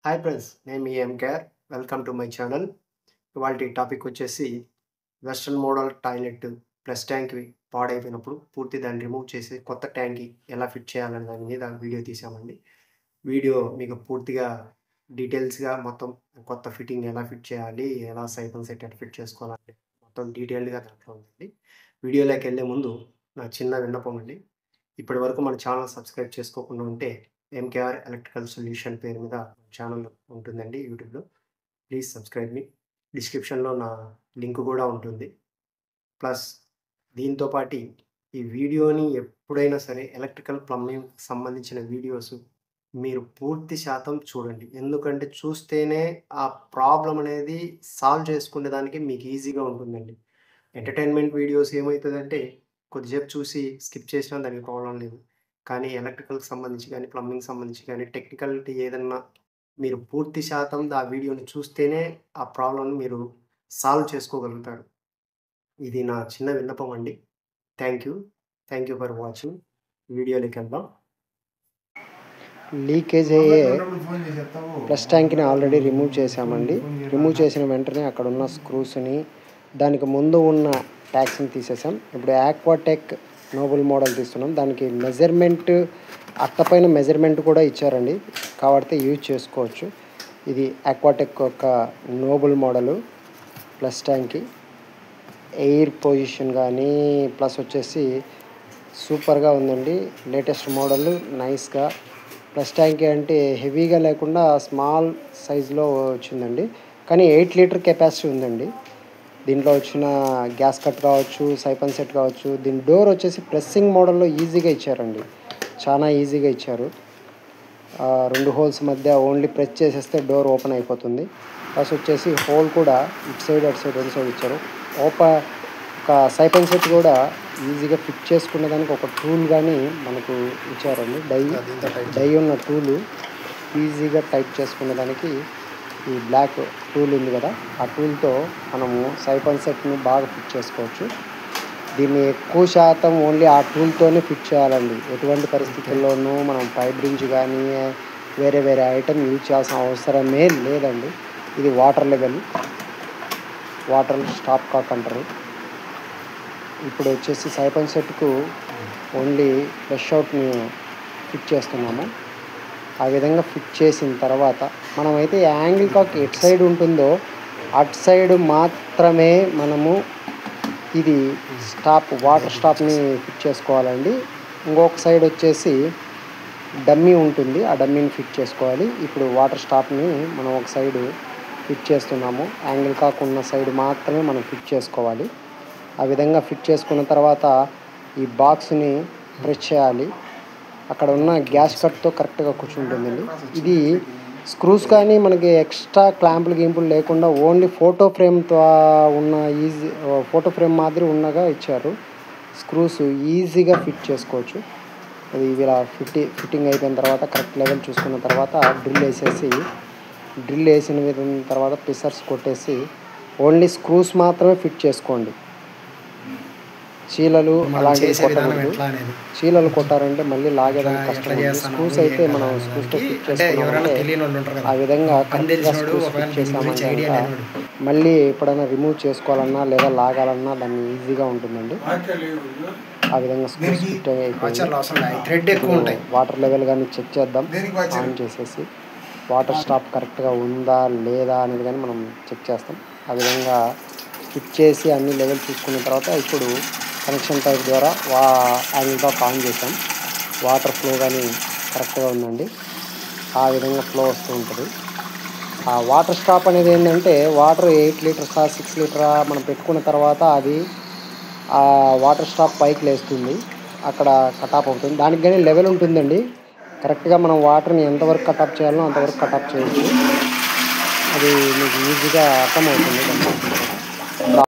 Hi friends, నేను మీ MKR. Welcome to my channel. ఇవాల్టి టాపిక్ వచ్చేసి వెస్టర్న్ మోడల్ టాయిలెట్ ప్లస్ ట్యాంక్‌వి పాడైపోయినప్పుడు పూర్తి దాన్ని రిమూవ్ చేసి కొత్త ట్యాంక్‌కి ఎలా ఫిట్ చేయాలనే దాని మీద వీడియో తీసామండి. వీడియో మీకు పూర్తిగా డీటెయిల్స్‌గా మొత్తం కొత్త ఫిట్టింగ్ ఎలా ఫిట్ చేయాలి, ఎలా సైఫన్ సెట్ ఎట్లా ఫిట్ చేసుకోవాలంటే మొత్తం డీటెయిల్డ్‌గా దాంట్లో ఉందండి. వీడియోలోకెళ్ళే ముందు నా చిన్న విన్నపం అండి. ఇప్పటివరకు మన ఛానల్ సబ్స్క్రైబ్ చేసుకోకుండా ఉంటే ఎంకేఆర్ ఎలక్ట్రికల్ సొల్యూషన్ పేరు మీద ఛానల్ ఉంటుందండి యూట్యూబ్‌లో. ప్లీజ్ సబ్స్క్రైబ్ మీ. డిస్క్రిప్షన్‌లో నా లింక్ కూడా ఉంటుంది. ప్లస్ దీంతో పాటి ఈ వీడియోని ఎప్పుడైనా సరే ఎలక్ట్రికల్ ప్లంబింగ్ సంబంధించిన వీడియోస్ మీరు పూర్తి శాతం చూడండి. ఎందుకంటే చూస్తేనే ఆ ప్రాబ్లమ్ అనేది సాల్వ్ చేసుకునే దానికి మీకు ఈజీగా ఉంటుందండి. ఎంటర్‌టైన్‌మెంట్ వీడియోస్ ఏమైతదంటే కొద్దిసేపు చూసి స్కిప్ చేసినా దానికి ప్రాబ్లమ్ లేదు. కానీ ఎలక్ట్రికల్‌కి సంబంధించి గానీ, ప్లంబింగ్‌కి సంబంధించి గానీ, టెక్నికాలిటీ ఏదన్నా మీరు పూర్తి శాతం ఆ వీడియోని చూస్తేనే ఆ ప్రాబ్లమ్‌ని మీరు సాల్వ్ చేసుకోగలుగుతారు. ఇది నా చిన్న విన్నపం అండి. Thank you. Thank you for watching. వీడియోలోకెళ్దాం. లీకేజ్ అయ్యే ప్లస్ ట్యాంక్‌ని ఆల్రెడీ రిమూవ్ చేశామండి. రిమూవ్ చేసిన వెంటనే అక్కడున్న స్క్రూస్‌ని, దానికి ముందు ఉన్న ట్యాక్స్‌ని తీసేసాం. ఇప్పుడు ఆక్వాటెక్ నోబుల్ మోడల్ తీస్తున్నాం. దానికి మెజర్మెంట్ అట్టపైన మెజర్మెంట్ కూడా ఇచ్చారండి. కాబట్టి యూజ్ చేసుకోవచ్చు. ఇది ఆక్వాటెక్ యొక్క నోబుల్ మోడలు ప్లస్ ట్యాంక్‌కి ఎయిర్ పొజిషన్ కానీ ప్లస్ వచ్చేసి సూపర్గా ఉందండి. లేటెస్ట్ మోడల్ నైస్‌గా ప్లస్ ట్యాంక్ అంటే హెవీగా లేకుండా స్మాల్ సైజులో వచ్చిందండి. కానీ 8 లీటర్ కెపాసిటీ ఉందండి. దీంట్లో వచ్చిన గ్యాస్ కట్ కావచ్చు, సైఫన్ సెట్ కావచ్చు. దీని డోర్ వచ్చేసి ప్రెస్సింగ్ మోడల్‌లో ఈజీగా ఇచ్చారండి. చాలా ఈజీగా ఇచ్చారు. 2 హోల్స్ మధ్య ఓన్లీ ప్రెస్ చేసేస్తే డోర్ ఓపెన్ అయిపోతుంది. ప్లస్ వచ్చేసి హోల్ కూడా ఇటు సైడ్ అటు సైడ్ 2 సైడ్ ఇచ్చారు. ఒక సైఫన్ సెట్ కూడా ఈజీగా ఫిట్ చేసుకునే దానికి ఒక టూల్ కానీ మనకు ఇచ్చారండి. డై ఉన్న టూలు ఈజీగా టైట్ చేసుకునే దానికి ఈ బ్లాక్ టూల్ ఉంది కదా, ఆ టూల్తో మనము సైఫన్ సెట్ని బాగా ఫిట్ చేసుకోవచ్చు. దీన్ని ఎక్కువ శాతం ఓన్లీ ఆ టూల్తోనే ఫిట్ చేయాలండి. ఎటువంటి పరిస్థితుల్లోనూ మనం పైప్ రింజ్ కానీ వేరే ఐటెం యూజ్ చేయాల్సిన అవసరమే లేదండి. ఇది వాటర్ లెవెల్, వాటర్ స్టాప్ కాక్ అంటారు. ఇప్పుడు వచ్చేసి సైఫన్ సెట్కు ఓన్లీ ఫ్లష్ అవుట్ని ఫిట్ చేస్తున్నాము. ఆ విధంగా ఫిట్ చేసిన తర్వాత మనమైతే యాంగిల్ కాక్ ఎటు సైడ్ ఉంటుందో అటు సైడ్ మాత్రమే మనము ఇది వాటర్ స్టాప్ని ఫిట్ చేసుకోవాలండి. ఇంకొక సైడ్ వచ్చేసి డమ్మీ ఉంటుంది, ఆ డమ్మీని ఫిట్ చేసుకోవాలి. ఇప్పుడు వాటర్ స్టాప్ని మనం ఒక సైడ్ ఫిట్ చేస్తున్నాము. యాంగిల్ కాక్ ఉన్న సైడ్ మాత్రమే మనం ఫిట్ చేసుకోవాలి. ఆ విధంగా ఫిట్ చేసుకున్న తర్వాత ఈ బాక్స్ని ప్రెస్ చేయాలి. అక్కడ ఉన్న గ్యాస్ కట్తో కరెక్ట్గా కూర్చుంటుందండి. ఇది స్క్రూస్ కానీ మనకి ఎక్స్ట్రా క్లాంపులు లేకుండా ఓన్లీ ఫోటో ఫ్రేమ్తో ఉన్న ఫోటో ఫ్రేమ్ మాదిరి ఉన్నగా ఇచ్చారు. స్క్రూస్ ఈజీగా ఫిట్ చేసుకోవచ్చు. అది ఇలా ఫిట్టింగ్ అయిపోయిన తర్వాత కరెక్ట్ లెవెల్ చూసుకున్న తర్వాత డ్రిల్ వేసిన తర్వాత పిసర్స్ కొట్టేసి ఓన్లీ స్క్రూస్ మాత్రమే ఫిట్ చేసుకోండి. చీలలు అలాంటివి కొట్టకూడదు. చీలలు కొట్టారంటే మళ్ళీ లాగేదానికి కష్టం. స్క్రూస్ అయితే మనం స్క్రూస్తో ఫిట్ చేసుకున్నామంటే ఆ విధంగా కరెక్ట్గా స్క్రూస్ ఫిట్ చేసామంటే మళ్ళీ ఎప్పుడైనా రిమూవ్ చేసుకోవాలన్నా లేదా లాగాలన్నా దాన్ని ఈజీగా ఉంటుందండి. ఆ విధంగా స్క్రూస్ ఫిట్ అయిపోయింది. వాటర్ లెవెల్ కానీ చెక్ చేద్దాం. ఆన్ చేసేసి వాటర్ స్టాప్ కరెక్ట్గా ఉందా లేదా అనేది కానీ మనం చెక్ చేస్తాం. ఆ విధంగా ఫిట్ చేసి అన్ని లెవెల్ చూసుకున్న తర్వాత ఇప్పుడు కనెక్షన్ టైప్ ద్వారా యాంగిల్ కాక్ ఆన్ చేసాం. వాటర్ ఫ్లో కానీ కరెక్ట్గా ఉందండి. ఆ విధంగా ఫ్లో వస్తూ ఉంటుంది. ఆ వాటర్ స్టాప్ అనేది ఏంటంటే వాటర్ 8 లీటర్సా 6 లీటరా మనం పెట్టుకున్న తర్వాత అది ఆ వాటర్ స్టాప్ పైకి లేస్తుంది. అక్కడ కటాప్ అవుతుంది. దానికి కానీ లెవెల్ ఉంటుందండి. కరెక్ట్గా మనం వాటర్ని ఎంతవరకు కటాప్ చేయాలో అంతవరకు కటాప్ చేయొచ్చు. అది మీకు ఈజీగా అర్థమవుతుంది.